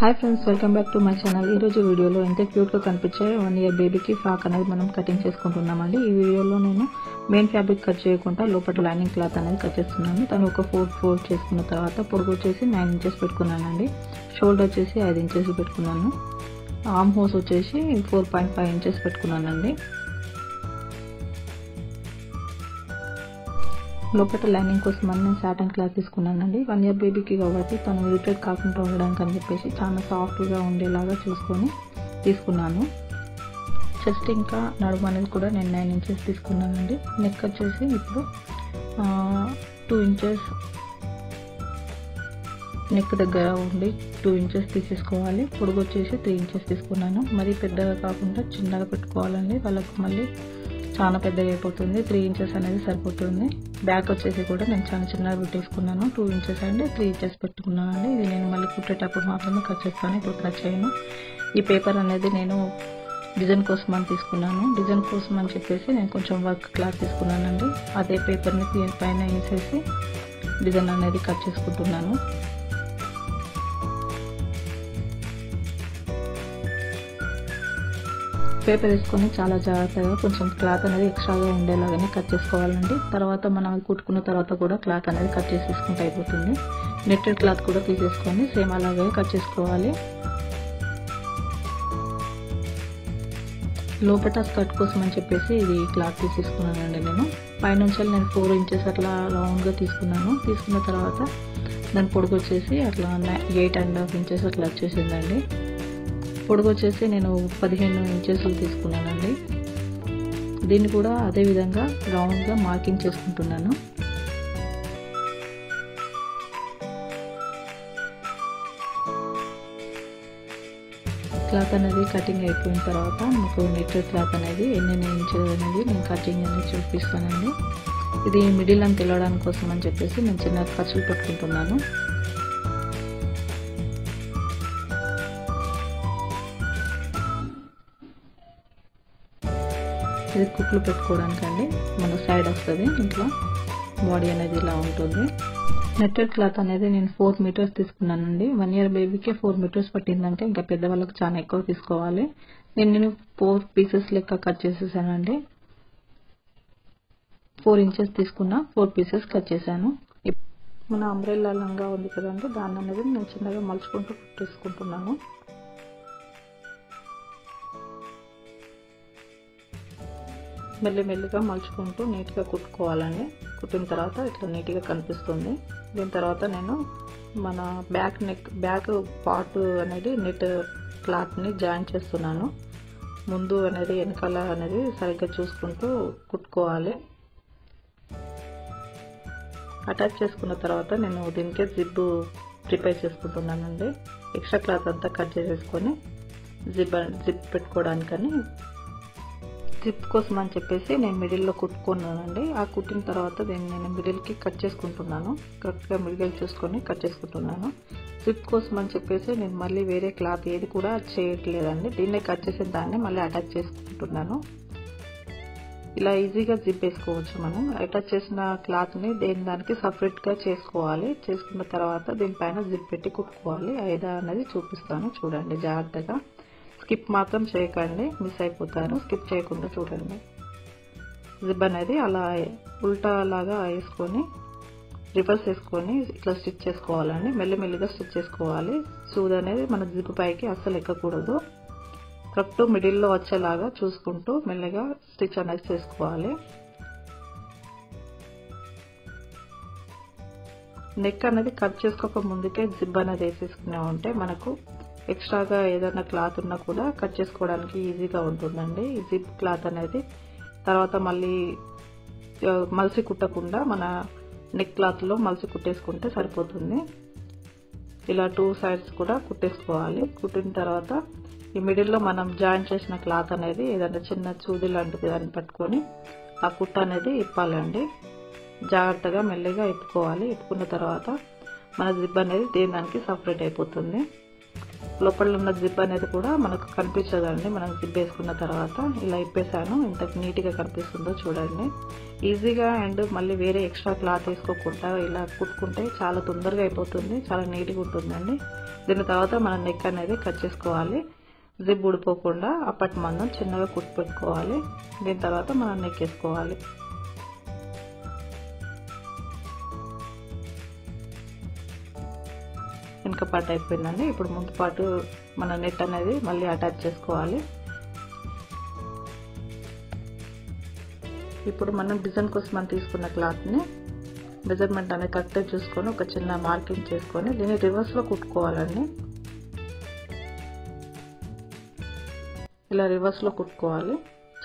Hi friends, welcome back to my channel. ఈరోజు వీడియోలో ఎంత క్యూట్గా కనిపించే 1 ఇయర్ బేబీకి ఫ్రాక్ అనేది మనం కటింగ్ చేసుకుంటున్నామండి. ఈ వీడియోలో నేను మెయిన్ ఫ్యాబ్రిక్ కట్ చేయకుండా లోపల లైనింగ్ క్లాత్ అనేది కట్ చేస్తున్నాను. తను ఒక 4 ఫోల్డ్ చేసుకున్న తర్వాత పొడుగు వచ్చేసి 9 ఇంచెస్ పెట్టుకున్నానండి. షోల్డర్ వచ్చేసి 5 ఇంచెస్ పెట్టుకున్నాను. ఆర్మ్ హోస్ వచ్చేసి 4.5 ఇంచెస్ పెట్టుకున్నానండి. లోపల లైనింగ్ కోసం నేను సాటన్ క్లాత్ తీసుకున్నానండి. 1 ఇయర్ బేబీకి కాబట్టి తను ఇరిటేట్ కాకుండా ఉండడానికి అని చెప్పేసి చాలా సాఫ్ట్గా ఉండేలాగా చూసుకొని తీసుకున్నాను. చెస్ట్ ఇంకా నడుము అనేది కూడా నేను 9 ఇంచెస్ తీసుకున్నానండి. నెక్ వచ్చేసి ఇప్పుడు 2 ఇంచెస్ నెక్ దగ్గర ఉండి 2 ఇంచెస్ తీసేసుకోవాలి. పొడుగు వచ్చేసి 3 ఇంచెస్ తీసుకున్నాను. మరీ పెద్దగా కాకుండా చిన్నగా పెట్టుకోవాలండి. వాళ్ళకు మళ్ళీ చాలా పెద్దగా అయిపోతుంది. 3 ఇంచెస్ అనేది సరిపోతుంది. బ్యాక్ వచ్చేసి కూడా నేను చాలా చిన్నగా పెట్టేసుకున్నాను. 2 ఇంచెస్ అండ్ 3 ఇంచెస్ పెట్టుకున్నానండి. ఇది నేను మళ్ళీ కుట్టేటప్పుడు మాత్రమే కట్ చేస్తాను, ఇప్పుడు కట్ చేయను. ఈ పేపర్ అనేది నేను డిజైన్ కోసం అని తీసుకున్నాను. డిజైన్ కోసం అని చెప్పేసి నేను కొంచెం వర్క్ క్లాత్ తీసుకున్నానండి. అదే పేపర్ని దీనిపైన వేసేసి డిజైన్ అనేది కట్ చేసుకుంటున్నాను. పేపర్ వేసుకొని చాలా జాగ్రత్తగా కొంచెం క్లాత్ అనేది ఎక్స్ట్రాగా ఉండేలాగానే కట్ చేసుకోవాలండి. తర్వాత మనం కుట్టుకున్న తర్వాత కూడా క్లాత్ అనేది కట్ చేసేసుకుంటే అయిపోతుంది. నెట్టెడ్ క్లాత్ కూడా తీసేసుకొని సేమ్ అలాగే కట్ చేసుకోవాలి. లోపల స్కర్ట్ కోసం అని చెప్పేసి ఇది క్లాత్ తీసేసుకున్నానండి. నేను పైనుంచి నేను 4 ఇంచెస్ అట్లా రౌండ్గా తీసుకున్నాను. తీసుకున్న తర్వాత దాని పొడుగు వచ్చేసి అట్లా 8.5 ఇంచెస్ అట్లా వచ్చేసిందండి. పొడుగు వచ్చేసి నేను 15 ఇంచెస్లు తీసుకున్నానండి. దీన్ని కూడా అదే విధంగా రౌండ్గా మార్కింగ్ చేసుకుంటున్నాను. క్లాత్ అనేది కటింగ్ అయిపోయిన తర్వాత మీకు నెట్టెడ్ క్లాత్ అనేది ఎన్ని ఇంచెస్ అనేది నేను కటింగ్ అనేది చూపిస్తానండి. ఇది మిడిల్ అని తెలవడానికి కోసం అని చెప్పేసి నేను చిన్న ఖర్చులు పెట్టుకుంటున్నాను. ఇది కుట్లు పెట్టుకోవడానికండి. మన సైడ్ వస్తుంది, ఇంట్లో బాడీ అనేది ఇలా ఉంటుంది. నెట్టెడ్ క్లాత్ అనేది నేను 4 మీటర్స్ తీసుకున్నానండి. 1 ఇయర్ బేబీకి 4 మీటర్స్ పట్టిందంటే ఇంకా పెద్దవాళ్ళకి చాలా ఎక్కువ తీసుకోవాలి. నేను 4 పీసెస్ లెక్క కట్ చేసేసానండి. 4 ఇంచెస్ తీసుకున్నా, 4 పీసెస్ కట్ చేశాను. మన అంబ్రెల్లా లంగా ఉంది కదండి, దాన్ని అనేది నేను చిన్నగా మలుచుకుంటూ కుట్టేసుకుంటున్నాను. మెల్లిమెల్లిగా మలుచుకుంటూ నీట్గా కుట్టుకోవాలండి. కుట్టిన తర్వాత ఇట్లా నీట్గా కనిపిస్తుంది. దీని తర్వాత నేను మన బ్యాక్ పార్ట్ అనేది నెట్ క్లాత్ని జాయిన్ చేస్తున్నాను. ముందు అనేది వెనకాల అనేది సరిగ్గా చూసుకుంటూ కుట్టుకోవాలి. అటాచ్ చేసుకున్న తర్వాత నేను దీనికి జిప్ ప్రిపేర్ చేసుకుంటున్నానండి. ఎక్స్ట్రా క్లాత్ అంతా కట్ చేసేసుకొని జిప్ పెట్టుకోవడానికని జిప్ కోసం అని చెప్పేసి నేను మిడిల్లో కుట్టుకున్నానండి. ఆ కుట్టిన తర్వాత దీన్ని నేను మిడిల్కి కట్ చేసుకుంటున్నాను. కరెక్ట్గా మిడిల్ చూసుకొని కట్ చేసుకుంటున్నాను. జిప్ కోసం అని చెప్పేసి నేను మళ్ళీ వేరే క్లాత్ ఏది కూడా చేయట్లేదండి. దీన్నే కట్ చేసిన దాన్ని మళ్ళీ అటాచ్ చేసుకుంటున్నాను. ఇలా ఈజీగా జిప్ వేసుకోవచ్చు. మనం అటాచ్ చేసిన క్లాత్ని దానికి సపరేట్గా చేసుకోవాలి. చేసుకున్న తర్వాత దీనిపైన జిప్ పెట్టి కుట్టుకోవాలి. ఐదా అనేది చూపిస్తాను, చూడండి జాగ్రత్తగా. స్కిప్ మాత్రం చేయకండి, మిస్ అయిపోతారు. స్కిప్ చేయకుండా చూడండి. జిప్ అనేది అలా ఉల్టా లాగా వేసుకొని రివర్స్ వేసుకొని ఇట్లా స్టిచ్ చేసుకోవాలండి. మెల్లిమెల్లిగా స్టిచ్ చేసుకోవాలి. సూది అనేది మన జిప్ పైకి అస్సలు ఎక్కకూడదు. కరెక్ట్ మిడిల్లో వచ్చేలాగా చూసుకుంటూ మెల్లిగా స్టిచ్ అనేది చేసుకోవాలి. నెక్ అనేది కట్ చేసుకోక ముందుకే జిప్ అనేది వేసేసుకునే ఉంటే మనకు ఎక్స్ట్రాగా ఏదైనా క్లాత్ ఉన్నా కూడా కట్ చేసుకోవడానికి ఈజీగా ఉంటుందండి. ఈ జిప్ క్లాత్ అనేది తర్వాత మళ్ళీ మలిసి కుట్టకుండా మన నెక్ క్లాత్లో మలిసి కుట్టేసుకుంటే సరిపోతుంది. ఇలా 2 సైడ్స్ కూడా కుట్టేసుకోవాలి. కుట్టిన తర్వాత ఈ మిడిల్లో మనం జాయిన్ చేసిన క్లాత్ అనేది ఏదైనా చిన్న చూది లాంటిది దాన్ని పట్టుకొని ఆ కుట్ట అనేది ఇప్పాలండి. జాగ్రత్తగా మెల్లిగా ఇప్పుకోవాలి. ఇప్పుకున్న తర్వాత మన జిప్ అనేది దానికి సపరేట్ అయిపోతుంది. లోపల ఉన్న జిప్ అనేది కూడా మనకు కనిపించదండి. మనం జిప్ వేసుకున్న తర్వాత ఇలా ఇప్పేసాను. ఎంత నీట్గా కనిపిస్తుందో చూడండి. ఈజీగా అండ్ మళ్ళీ వేరే ఎక్స్ట్రా క్లాత్ వేసుకోకుండా ఇలా కుట్టుకుంటే చాలా తొందరగా అయిపోతుంది, చాలా నీట్గా ఉంటుందండి. దీని తర్వాత మనం నెక్ అనేది కట్ చేసుకోవాలి. జిప్ ఊడిపోకుండా అప్పటి మందం చిన్నగా కుట్టి పెట్టుకోవాలి. దీని తర్వాత మనం నెక్ వేసుకోవాలి. వెనుక పార్ట్ అయిపోయిందండి. ఇప్పుడు ముందు పాటు మన నెట్ అనేది మళ్ళీ అటాచ్ చేసుకోవాలి. ఇప్పుడు మనం డిజైన్ కోసం మనం తీసుకున్న క్లాత్ని మెజర్మెంట్ అనేది కరెక్ట్గా చూసుకొని ఒక చిన్న మార్కింగ్ చేసుకొని దీన్ని రివర్స్లో కుట్టుకోవాలండి. ఇలా రివర్స్లో కుట్టుకోవాలి.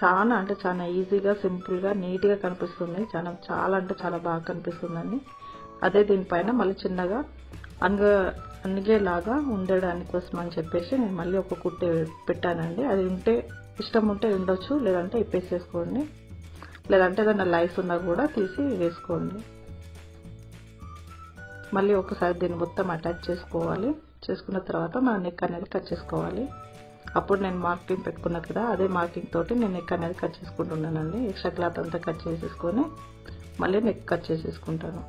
చాలా అంటే చాలా ఈజీగా, సింపుల్గా, నీట్గా కనిపిస్తుంది. చాలా అంటే చాలా బాగా కనిపిస్తుందండి. అదే దీనిపైన మళ్ళీ చిన్నగా అణిగేలాగా ఉండడానికి కోసం అని చెప్పేసి నేను మళ్ళీ ఒక కుట్టు పెట్టానండి. అది ఉంటే ఇష్టం ఉంటే ఉండొచ్చు, లేదంటే ఇప్పేసేసుకోండి. లేదంటే ఏదైనా లైస్ ఉన్నా కూడా తీసి వేసుకోండి. మళ్ళీ ఒకసారి దీన్ని మొత్తం అటాచ్ చేసుకోవాలి. చేసుకున్న తర్వాత మన నెక్ అనేది కట్ చేసుకోవాలి. అప్పుడు నేను మార్కింగ్ పెట్టుకున్నా కదా, అదే మార్కింగ్ తోటి నేను నెక్ అనేది కట్ చేసుకుంటున్నానండి. ఎక్స్ట్రా క్లాత్ అంతా కట్ చేసేసుకొని మళ్ళీ నెక్ కట్ చేసేసుకుంటాను.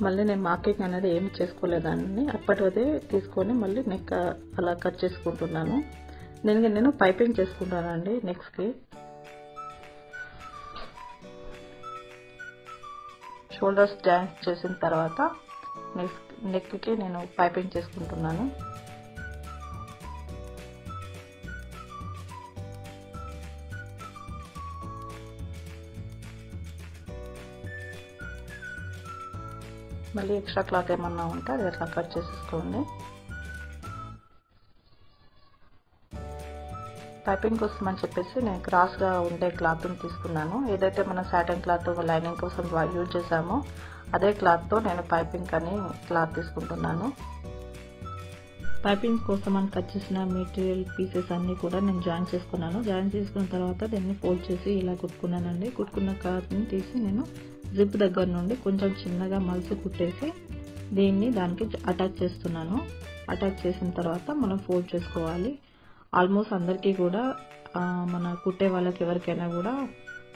మళ్ళీ నేను మార్కింగ్ అనేది ఏమి చేసుకోలేదండి. అప్పటిదే తీసుకొని మళ్ళీ నెక్ అలా కట్ చేసుకుంటున్నాను. నేను పైపింగ్ చేసుకుంటానండి నెక్స్ట్కి. షోల్డర్స్ జాయిన్ చేసిన తర్వాత నెక్కి నేను పైపింగ్ చేసుకుంటున్నాను. మళ్ళీ ఎక్స్ట్రా క్లాత్ ఏమన్నా ఉంటే అది అట్లా కట్ చేసేసుకోండి. పైపింగ్ కోసం అని చెప్పేసి నేను క్రాస్గా ఉండే క్లాత్ని తీసుకున్నాను. ఏదైతే మనం సాటిన్ క్లాత్ లైనింగ్ కోసం యూజ్ చేసామో అదే క్లాత్తో నేను పైపింగ్ అని క్లాత్ తీసుకుంటున్నాను. పైపింగ్ కోసం అని కట్ చేసిన మెటీరియల్ పీసెస్ అన్నీ కూడా నేను జాయిన్ చేసుకున్నాను. జాయిన్ చేసుకున్న తర్వాత దీన్ని ఫోల్డ్ చేసి ఇలా కుట్టుకున్నానండి. కుట్టుకున్న క్లాత్ని తీసి నేను జిప్ దగ్గర నుండి కొంచెం చిన్నగా మలిసి కుట్టేసి దీన్ని దానికి అటాచ్ చేస్తున్నాను. అటాచ్ చేసిన తర్వాత మనం ఫోల్డ్ చేసుకోవాలి. ఆల్మోస్ట్ అందరికీ కూడా మన కుట్టే వాళ్ళకి ఎవరికైనా కూడా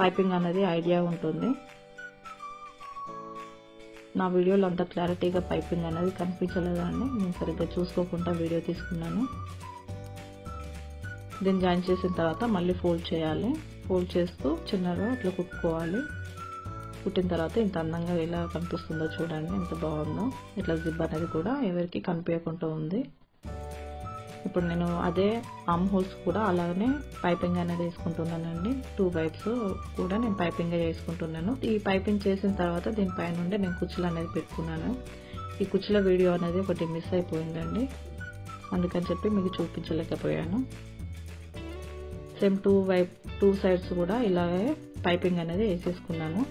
పైపింగ్ అనేది ఐడియా ఉంటుంది. నా వీడియోలో అంత క్లారిటీగా పైపింగ్ అనేది కనిపించలేదండి. నేను సరిగ్గా చూసుకోకుండా వీడియో తీసుకున్నాను. దీన్ని జాయిన్ చేసిన తర్వాత మళ్ళీ ఫోల్డ్ చేయాలి. ఫోల్డ్ చేస్తూ చిన్నగా ఇట్లా కుట్టుకోవాలి. కుట్టిన తర్వాత ఇంత అందంగా ఎలా కనిపిస్తుందో చూడండి, ఎంత బాగుందో. ఇట్లా జిప్ అనేది కూడా ఎవరికి కనిపించకుండా ఉంది. ఇప్పుడు నేను అదే ఆర్మ్ హోల్స్ కూడా అలానే పైపింగ్ అనేది వేసుకుంటున్నానండి. 2 వైప్స్ కూడా నేను పైపింగ్ చేసుకుంటున్నాను. ఈ పైపింగ్ చేసిన తర్వాత దీనిపైన నుండి నేను కుచ్చులు అనేది పెట్టుకున్నాను. ఈ కుచ్చుల వీడియో అనేది ఒకటి మిస్ అయిపోయిందండి, అందుకని చెప్పి మీకు చూపించలేకపోయాను. సేమ్ 2 సైడ్స్ కూడా ఇలాగే పైపింగ్ అనేది వేసేసుకున్నాను.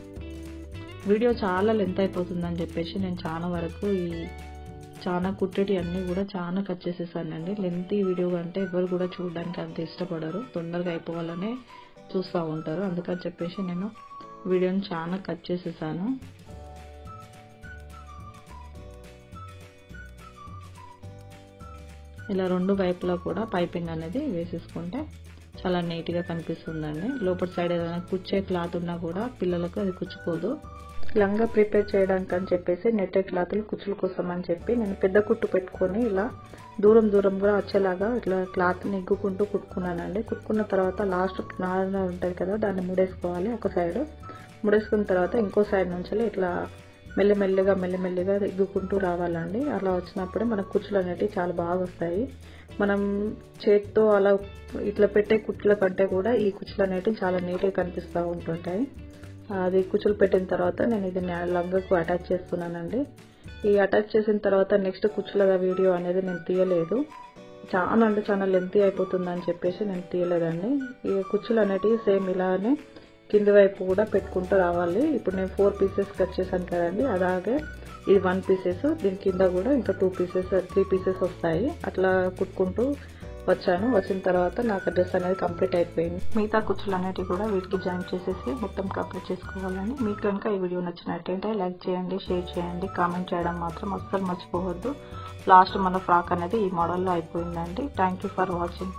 వీడియో చాలా లెంత్ అయిపోతుందని చెప్పేసి నేను చాలా కుట్టేటి అన్నీ కూడా చాలా కట్ చేసేసానండి. లెంత్ వీడియో అంటే ఎవరు కూడా చూడడానికి అంత ఇష్టపడరు, తొందరగా అయిపోవాలనే చూస్తూ ఉంటారు. అందుకని చెప్పేసి నేను వీడియోని చాలా కట్ చేసేసాను. ఇలా 2 వైపులా కూడా పైపింగ్ అనేది వేసేసుకుంటే చాలా నీట్గా కనిపిస్తుందండి. లోపల సైడ్ ఏదైనా కుచ్చే క్లాత్ ఉన్నా కూడా పిల్లలకు అది కుచ్చుకోదు. లంగా ప్రిపేర్ చేయడానికి అని చెప్పేసి నెట్టెడ్ క్లాత్లు కుచ్చుల కోసం అని చెప్పి నేను పెద్ద కుట్టు పెట్టుకొని ఇలా దూరంగా వచ్చేలాగా ఇట్లా క్లాత్ని ఎగ్గుకుంటూ కుట్టుకున్నానండి. కుట్టుకున్న తర్వాత లాస్ట్ నార ఉంటుంది కదా, దాన్ని ముడేసుకోవాలి. ఒక సైడ్ ముడేసుకున్న తర్వాత ఇంకో సైడ్ నుంచి ఇట్లా మెల్లిమెల్లిగా ఎగ్గుకుంటూ రావాలండి. అలా వచ్చినప్పుడే మనకు కుచ్చులు అనేటివి చాలా బాగా వస్తాయి. మనం చేతితో అలా ఇట్లా పెట్టే కుచ్చుల కంటే కూడా ఈ కుచ్చులు అనేటివి చాలా నీట్గా కనిపిస్తూ ఉంటుంటాయి. అది కుచ్చులు పెట్టిన తర్వాత నేను ఇది లంగాకు అటాచ్ చేస్తున్నానండి. ఈ అటాచ్ చేసిన తర్వాత నెక్స్ట్ కుచ్చుల వీడియో అనేది నేను తీయలేదు. చాలా అంటే చాలా లెంతీ అయిపోతుందని చెప్పేసి నేను తీయలేదండి. ఈ కుచ్చులు అనేటివి సేమ్ ఇలానే కింది వైపు కూడా పెట్టుకుంటూ రావాలి. ఇప్పుడు నేను 4 పీసెస్ కట్ చేశాను కదండి, అలాగే ఇది 1 పీసెస్, దీని కింద కూడా ఇంకా 3 పీసెస్ వస్తాయి. అట్లా కుట్టుకుంటూ వచ్చాను. వచ్చిన తర్వాత నాకు డ్రెస్ అనేది కంప్లీట్ అయిపోయింది. మిగతా కుచ్చులు అనేటివి కూడా వీటికి జాయిన్ చేసేసి మొత్తం కంప్లీట్ చేసుకోవాలని. మీకు కనుక ఈ వీడియో నచ్చినట్టయితే లైక్ చేయండి, షేర్ చేయండి, కామెంట్ చేయడం మాత్రం అస్సలు మర్చిపోవద్దు. లాస్ట్ మన ఫ్రాక్ అనేది ఈ మోడల్లో అయిపోయిందండి. Thank you for watching.